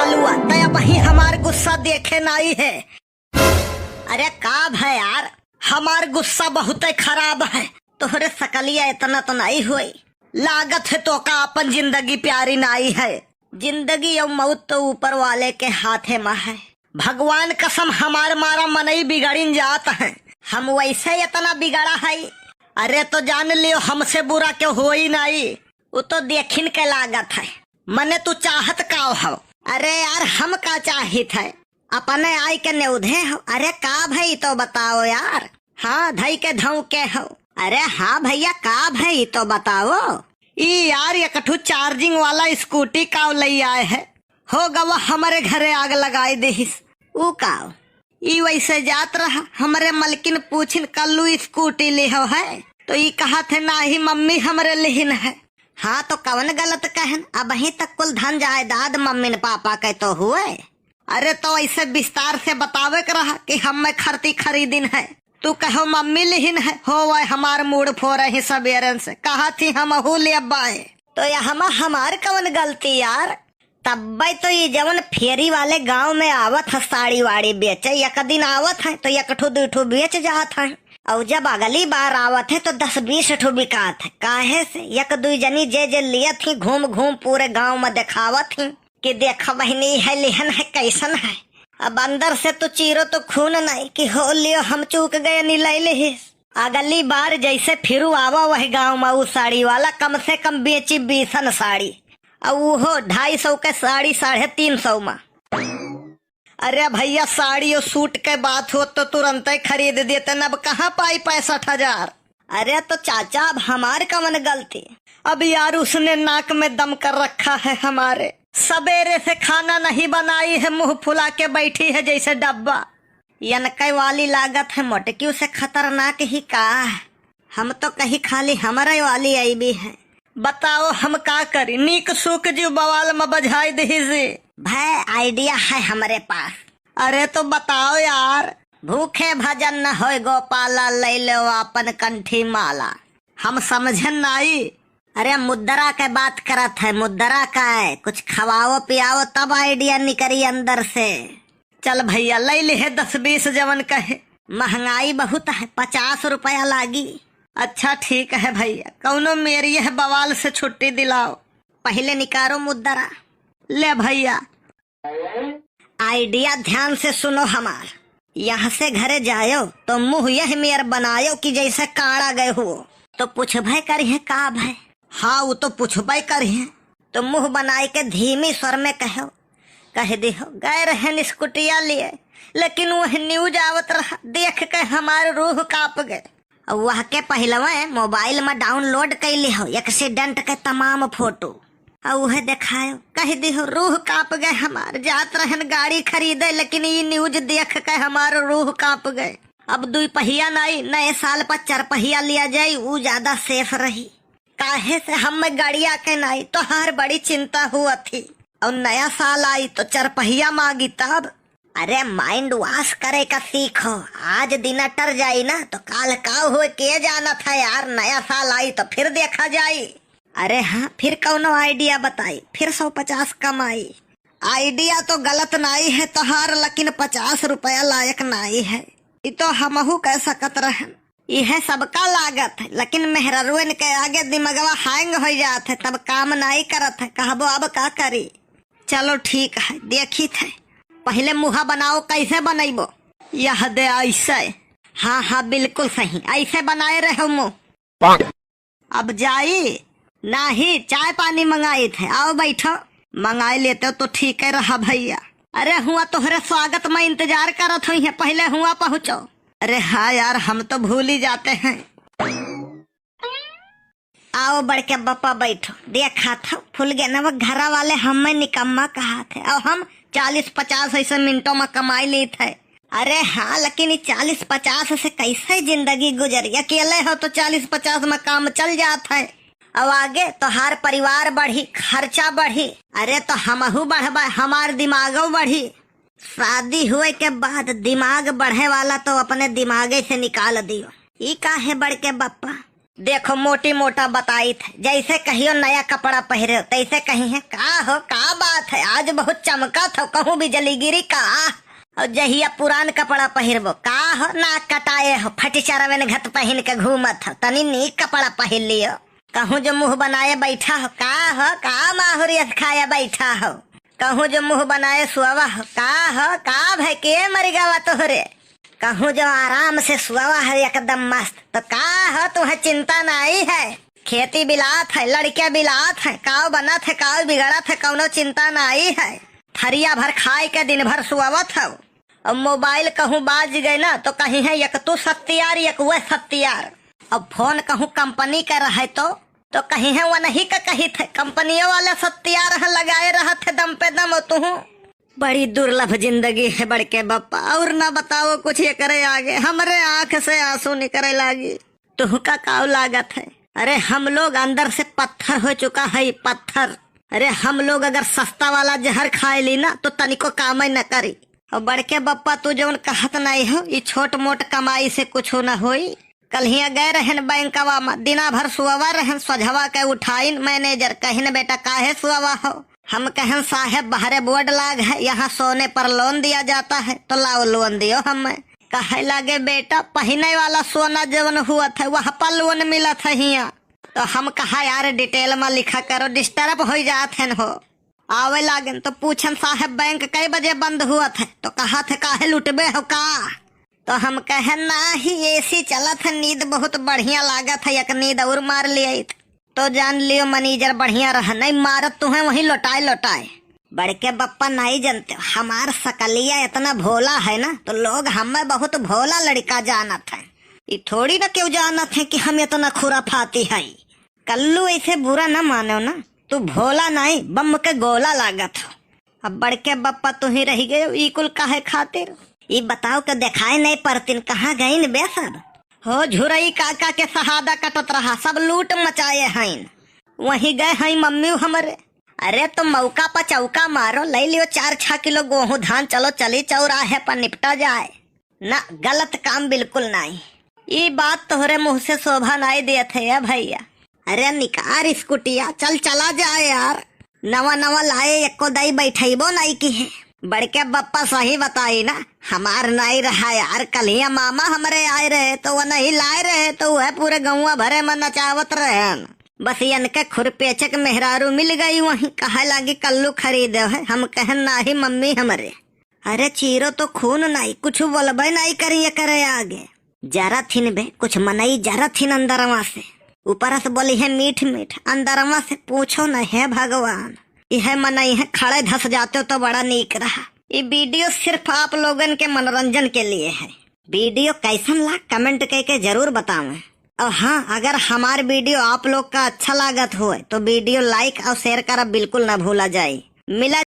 कलुआ तय वही हमार गुस्सा देखे नहीं है। अरे का भाई यार, हमार गुस्सा बहुत खराब है। तोहरे सकलिया इतना तो नहीं हुई, लागत है तो का अपन जिंदगी प्यारी नहीं है। जिंदगी और मौत तो ऊपर वाले के हाथे में है। भगवान कसम हमार मारा मनई बिगड़िन जात है। हम वैसे इतना बिगड़ा है। अरे तो जान लियो हमसे बुरा क्यों हो ही नहीं, वो तो देखिन के लागत है। मने तू चाहत का हो? अरे यार हम का चाहित है, अपने आई के न्यूधे हो। अरे का भाई तो बताओ यार। हाँ धई के धऊ के हो। अरे हाँ भैया का भाई तो बताओ। यार ये कठू चार्जिंग वाला स्कूटी का ले आए है, हो गवा हमारे घरे आग लगाई देहिस। ऊ का वैसे जात रहा, हमारे मलकिन पूछिन कल्लू स्कूटी ले हो है, तो ये कहा थे ना ही मम्मी हमरे लिहिन है। हाँ तो कवन गलत कहन, अब वहीं तक कुल धन जायदाद मम्मी ने पापा के तो हुए। अरे तो ऐसे विस्तार से बतावे कर रहा कि हम में खरती खरीदिन है, तू कहो मम्मी लिहिन है। हो वह हमार मूड फोर ही सबेरन से कहा थी हम अहू ले अब्बा है, तो यह हमार कवन गलती यार। तब तो ये जवन फेरी वाले गांव में आवत है साड़ी वाड़ी बेचे, एक दिन आवत है तो एक ठो दो ठो बेच जात है, और जब अगली बार आवत है तो 10-20 ठो बिकात है। काहे से एक दो जनी जे लिए थी घूम घूम पूरे गांव में दिखावत थी कि देख बहनी है लिहन है कैसन है। अब अंदर से तो चीरो तो खून नहीं कि हो लियो हम चूक गए नी ले ले। अगली बार जैसे फिर आवा वह गांव में वो साड़ी वाला कम से कम बेची 20 साड़ी, और वो 250 के साड़ी 350 में। अरे भैया साड़ी और सूट के बात हो तो तुरंत ही खरीद देते न, अब कहाँ पाई 65,000। अरे तो चाचा अब हमारे कवन गलती। अब यार उसने नाक में दम कर रखा है हमारे, सवेरे से खाना नहीं बनाई है, मुंह फुला के बैठी है जैसे डब्बा। यनके वाली लागत है मोटकी से खतरनाक ही का है। हम तो कहीं खाली हमारे वाली आई भी है। बताओ हम का करी, नीक सुख जीव बवाल में बजाई दीजिए। भाई आइडिया है हमारे पास। अरे तो बताओ यार। भूखे भजन न हो गोपाला, ले लो अपन कंठी माला। हम समझन नहीं। अरे मुद्रा के बात करत है, मुद्रा का है, कुछ खवाओ पियाओ तब आइडिया निकरी अंदर से। चल भैया ले ले 10-20 जवन कहे, महंगाई बहुत है, 50 रुपया लागी। अच्छा ठीक है भैया, कौनो मेरी है बवाल से छुट्टी दिलाओ। पहले निकारो मुद्रा। ले भैया आइडिया ध्यान से सुनो हमार। यहाँ से घरे जायो तो मुंह यह मेयर बनायो कि जैसे काड़ा गए हो, तो पूछबे करिए का भाई। हाँ वो तो पूछबे करिए, तो मुंह बनाए के धीमी स्वर में कह दी हो गए रहे स्कूटिया लिए, लेकिन वह न्यूज आवत रहा, देख के हमारे रूह कांप गए। वह के पहलवे मोबाइल में डाउनलोड कैली हो एक्सीडेंट के तमाम फोटो, और वह दिखायो, कह दी हो रूह कांप गए हमार। जात रहन गाड़ी खरीदे, लेकिन ये न्यूज देख के हमारे रूह कांप गए। अब 2 पहिया नहीं, नए साल पर 4 पहिया लिया जाये, वो ज्यादा सेफ रही। काहे से हम में गाड़िया के नहीं तो हर बड़ी चिंता हुआ थी, और नया साल आई तो 4 पहिया मांगी तब। अरे माइंड वॉश करे का सीखो, आज दिन टर जाई ना तो काल का हो के जाना था यार। नया साल आई तो फिर देखा जाई। अरे हाँ फिर कौनो आइडिया बताई, फिर 150 कमाई। आइडिया तो गलत नहीं है तोहार, लेकिन 50 रुपया लायक नहीं है। ये तो हमहू कह सकत रहन, यह सबका लागत है, लेकिन मेहररुन के आगे दिमागवा हैंग हो जात है, तब काम नहीं करत है। कहबो अब का करी। चलो ठीक है देखी थे, पहले मुहा बनाओ, कैसे बनाइबो? यह दे ऐसे। हाँ हाँ बिल्कुल सही, ऐसे बनाए रहे मुँह। अब जाई नहीं, चाय पानी मंगाई थे, आओ बैठो। मंगाई लेते तो ठीक है रहा भैया। अरे हुआ तोहरे स्वागत में इंतजार करत हुई है, पहले हुआ पहुँचो। अरे हाँ यार हम तो भूल ही जाते हैं। आओ बढ़ के बप्पा बैठो। देखा था फुल गए ना, वो घरा वाले हमें निकम्मा कहा थे, और हम 40-50 ऐसे मिनटों में कमाई ली थे। अरे हाँ लेकिन 40-50 से कैसे जिंदगी गुजरी? अकेले हो तो 40-50 में काम चल जाता है, अब आगे तो हर परिवार बढ़ी, खर्चा बढ़ी। अरे तो हमहू बढ़बा, हमार दिमागो बढ़ी। शादी हुए के बाद दिमाग बढ़े वाला तो अपने दिमागे से निकाल दियो। ई काहे बढ़ के बप्पा? देखो मोटी मोटा बताई थे, जैसे कहियो नया कपड़ा पहरे हो तैसे कही है का हो का बात है, आज बहुत चमका था, कहूँ भी जली गिरी का। और जहिया पुरान कपड़ा पहिरबो का हो, नाक कटाए हो, फटी चरवेन घत पहन के घूमत हो, तनी नीक कपड़ा पहन लियो। कहूँ जो मुंह बनाए बैठा हो का माहुरियत खाया बैठा हो, कहूँ जो मुंह बनाए सुआवा हो का भाई के मर गवा तोहरे, कहूँ जो आराम से सुआवा है एकदम मस्त, तो का हो तुम्हें चिंता नहीं है। खेती बिलात है, लड़कियां बिलात है, काव बनत है, काव बिगड़त है, कौनो चिंता नहीं है। थरिया भर खाए के दिन भर सुआवत हो। अब मोबाइल कहूँ बाज गए ना तो कहीं है एक तू सत्यार एक वह सत्यार। अब फोन कहूँ कंपनी का रहे तो कहीं है वह नहीं का कही थे, कंपनियों वाले सत्यार है लगाए रहा थे दम पे दम। तू बड़ी दुर्लभ जिंदगी है बड़के बप्पा, और ना बताओ कुछ ये करे आगे, हमरे आंख से आंसू निकले लागी। तुह का काव लागत है, अरे हम लोग अंदर से पत्थर हो चुका है पत्थर। अरे हम लोग अगर सस्ता वाला जहर खाए ली ना तो तनिको काम ही न करी। और बड़के बप्पा तू जो कहत नहीं हो, ये छोट मोट कमाई से कुछ न होई। कल हिया गए रहन बैंकवा में, दिना भर सुअवा रहन, सोझवा के उठाइन मैनेजर कहिन बेटा काहे सुअवा हो, हम कहन साहेब बाहरे बोर्ड लाग है, यहाँ सोने पर लोन दिया जाता है, तो लाओ लोन दियो। हमें कहे लागे बेटा पहने वाला सोना जवन हुआ था वहाँ पर लोन मिला था हिया, तो हम कहा यार डिटेल में लिखा करो, डिस्टर्ब हो जात है हो। आवे लागन तो पूछन साहेब बैंक कई बजे बंद हुआ था, तो कहा थे काहे लुटबे हो का, तो हम कहे ना ही एसी चला था, नींद बहुत बढ़िया लागत है, एक नींद और मार लिया तो जान लियो मैनेजर बढ़िया रहा, नहीं मारत तुम्हें वही लौटाए। बड़के बप्पा नहीं जानते, हमार सकलिया इतना भोला है ना, तो लोग हमें बहुत भोला लड़का जानत है, ये थोड़ी ना क्यों जानत है कि हम इतना खुराफाती है। कल्लू ऐसे बुरा न मानो ना, तू भोला नहीं बम के गोला लागत हो। अब बड़के बप्पा तू ही रह गए ई कुल काहे खातिर, ये बताओ के दिखाई नहीं पड़तीन कहाँ गई न बेसर हो। झुरई काका के सहादा कटत रहा, सब लूट मचाए हैं, वहीं गए हैं मम्मी हमरे। अरे तो मौका पर चौका मारो, ले लियो 4-6 किलो गेहूं धान, चलो चली चौराहे पर निपटा जाए ना, गलत काम बिल्कुल नहीं। ये बात तोहरे मुंह से शोभा नहीं दिए थे भैया। अरे निकार स्कूटिया, चल चला जाए यार, नवा लाए एको दई बैठेबो नहीं की है। बड़के बप्पा सही बताई ना, हमार नहीं रहा यार, कलिया मामा हमरे आए रहे तो वह नहीं लाए रहे, तो वह पूरे गौवा भरे में नचावत रहे। बस इनके खुरपेचक मेहरारू मिल गई, वहीं कहा लागी कल्लू खरीदे है, हम कहन नाही मम्मी हमरे। अरे चीरो तो खून नहीं, कुछ बोलबे नहीं करिए करे आगे, जरा थिन बे कुछ मनई जरा थिन अंदरवा से, ऊपर से बोली है मीठ अंदरवा से पूछो न है भगवान, यह मनई है खड़े धस जाते हो तो बड़ा नीक रहा। ये वीडियो सिर्फ आप लोगन के मनोरंजन के लिए है। वीडियो कैसन ला कमेंट करके जरूर बतावें। और हाँ, अगर हमार वीडियो आप लोग का अच्छा लागत हो तो वीडियो लाइक और शेयर करा बिल्कुल ना भूला जाए। मिला